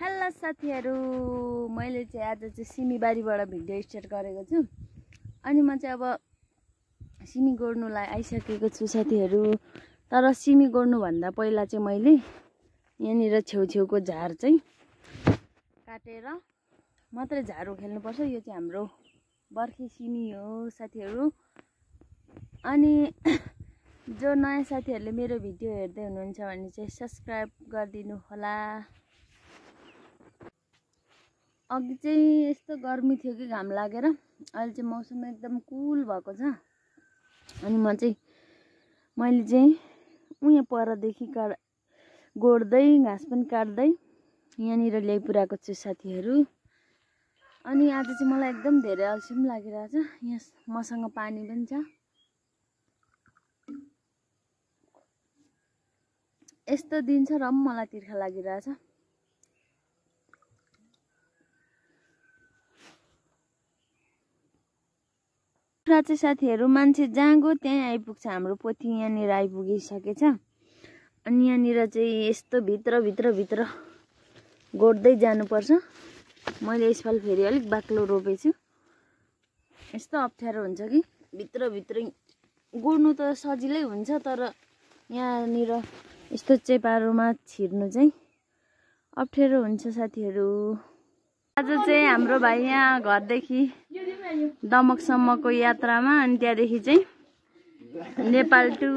Hello साथीहरु, मैले चाहिँ आज चाहिँ सिमीबारीबाट भिडियो स्टार्ट गरेको छु। अनि म चाहिँ अब सिमी गोड्नुलाई आइसकेको छु साथीहरु। तर सिमी गोड्नु भन्दा पहिला चाहिँ मैले यहाँनिर छेउछेउको झार चाहिँ काटेर मात्रै झारू खेल्नुपर्छ। यो चाहिँ हाम्रो बर्खे सिमी हो साथीहरु। अनि जो नयाँ साथीहरुले मेरो भिडियो हेर्दै हुनुहुन्छ भने चाहिँ सब्स्क्राइब गरिदिनु होला। अघि चाहिँ यस्तो गर्मी थियो कि घाम लागेर, अहिले चाहिँ मौसम एकदम कुल भएको छ। अनि मैले चाहिँ उहाँ परदेखि गोड्दै घाँस पनि काट्दै यहाँनिर ल्याइपुर्याएको छु साथीहरु। अनि आज चाहिँ मलाई एकदम धेरै अल्छी पनि लागिरहेछ। यहाँ मसँग पानी पनि छ। यस्तो दिन छ र मलाई तिर्खा लागिरहेछ। चाहिँ साथीहरु, मान्छे जहाँ गयो त्यहाँ आइपुग्छ। हाम्रो पोथी यहाँनिर आइपुगिसकेछ। अनि यहाँनिर चाहिँ यस्तो भित्र गोड्दै जानुपर्छ। मैले यसपाल फेरि अलिक बाक्लो रोपेछु। यस्तो अप्ठ्यारो हुन्छ कि भित्र गोड्नु त सजिलै हुन्छ, तर यहाँनिर यस्तो चेपारोमा छिर्नु चाहिँ अप्ठ्यारो हुन्छ साथीहरु। आज चाहिँ हाम्रो भाइ यहाँ घरदेखि दमकसम्मको यात्रामा, अनि त्यहाँदेखि चाहिँ नेपाल टु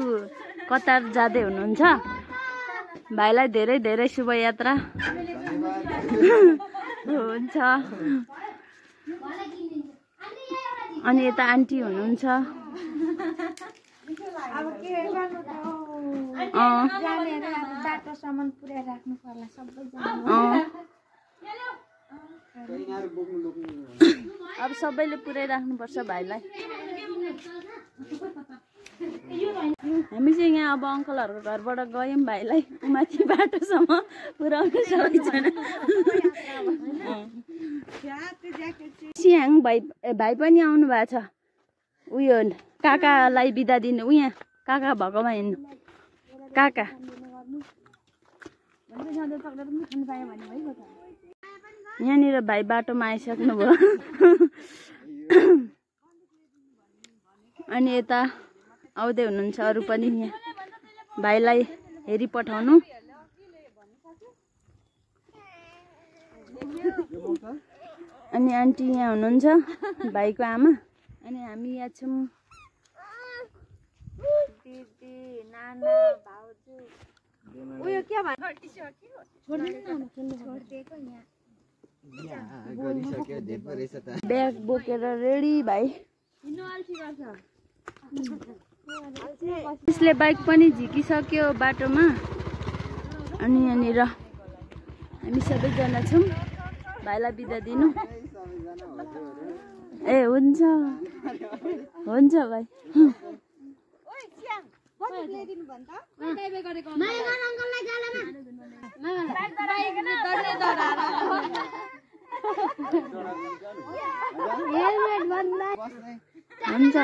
कतार जाँदै हुनुहुन्छ। भाइलाई धेरै धेरै शुभ यात्रा हुन्छ। अनि यता आन्टी हुनुहुन्छ। अब सबैले पुर्याइराख्नुपर्छ भाइलाई। हामी चाहिँ यहाँ अब अङ्कलहरूको घरबाट गयौँ भाइलाई माथि बाटोसम्म पुर्याउने सबैजना। सियाङ भाइ पनि आउनु भएको छ। उयो काकालाई बिदा दिनु, उहाँ काका भएकोमा हिँड्नु। काका यहाँनिर भाइ बाटोमा आइसक्नु भयो। अनि यता आउँदै हुनुहुन्छ अरू पनि। यहाँ भाइलाई हेरी पठाउनु। अनि आन्टी यहाँ हुनुहुन्छ, भाइको आमा। अनि हामी यहाँ छौँ। दिदी, नाना, भाउजू। उयो के भन्छ? ब्याग बोकेर रेडी भाइ। यसले बाइक पनि झिकिसक्यो बाटोमा। अनि यहाँनिर हामी सबैजना छौँ। भाइलाई बिदा दिनु। ए हुन्छ हुन्छ भाइ। हुन्छ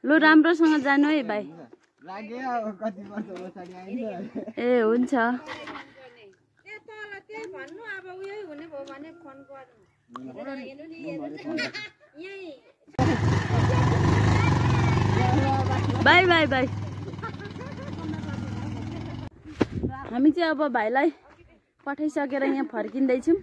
लु राम्रोसँग जानु है भाइ। ए हुन्छ। By by by. हामी चाहिँ अब भाइलाई पठाइसकेर यहाँ फर्किँदैछौँ।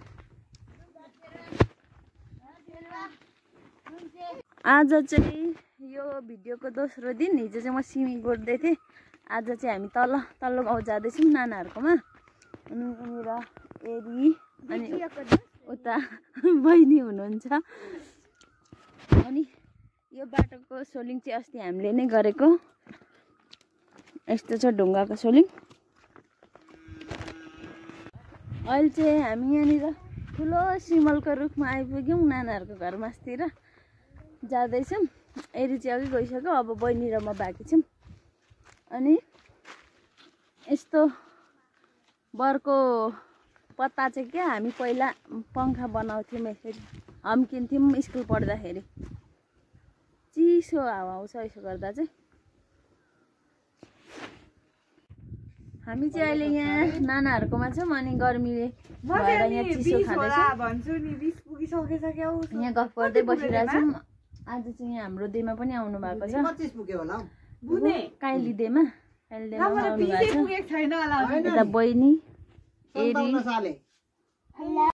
आज चाहिँ यो भिडियोको दोस्रो दिन। हिजो चाहिँ म सिमी गोड्दै थिएँ। आज चाहिँ हामी तल्लो गाउँ जाँदैछौँ नानाहरूकोमा। अनि यहाँनिर एरी अनि उता बहिनी हुनुहुन्छ। अनि यो बाटोको सोलिङ चाहिँ अस्ति हामीले नै गरेको। यस्तो छ ढुङ्गाको सोलिङ। अहिले चाहिँ हामी यहाँनिर ठुलो सिमलको रुखमा आइपुग्यौँ। नानाहरूको घर मास्तिर जाँदैछौँ। एरी चाहिँ अघि गइसक्यो। अब बहिनी र म बाँकी छौँ। अनि यस्तो बरको पत्ता चाहिँ क्या, हामी पहिला पङ्खा बनाउँथ्यौँ यसरी, हम्किन्थ्यौँ स्कुल पढ्दाखेरि। चिसो हावा आउँछ यसो गर्दा चाहिँ। हामी चाहिँ अहिले यहाँ नानाहरूकोमा छौँ अनि गर्मीले भएर यहाँ चिसो खाँदैछौँ। यहाँ गफ गर्दै बसिरहेको छौँ। आज चाहिँ यहाँ हाम्रो देमा पनि आउनु भएको छ, काइली देमा आउनु भएको छ। यता बहिनी एरी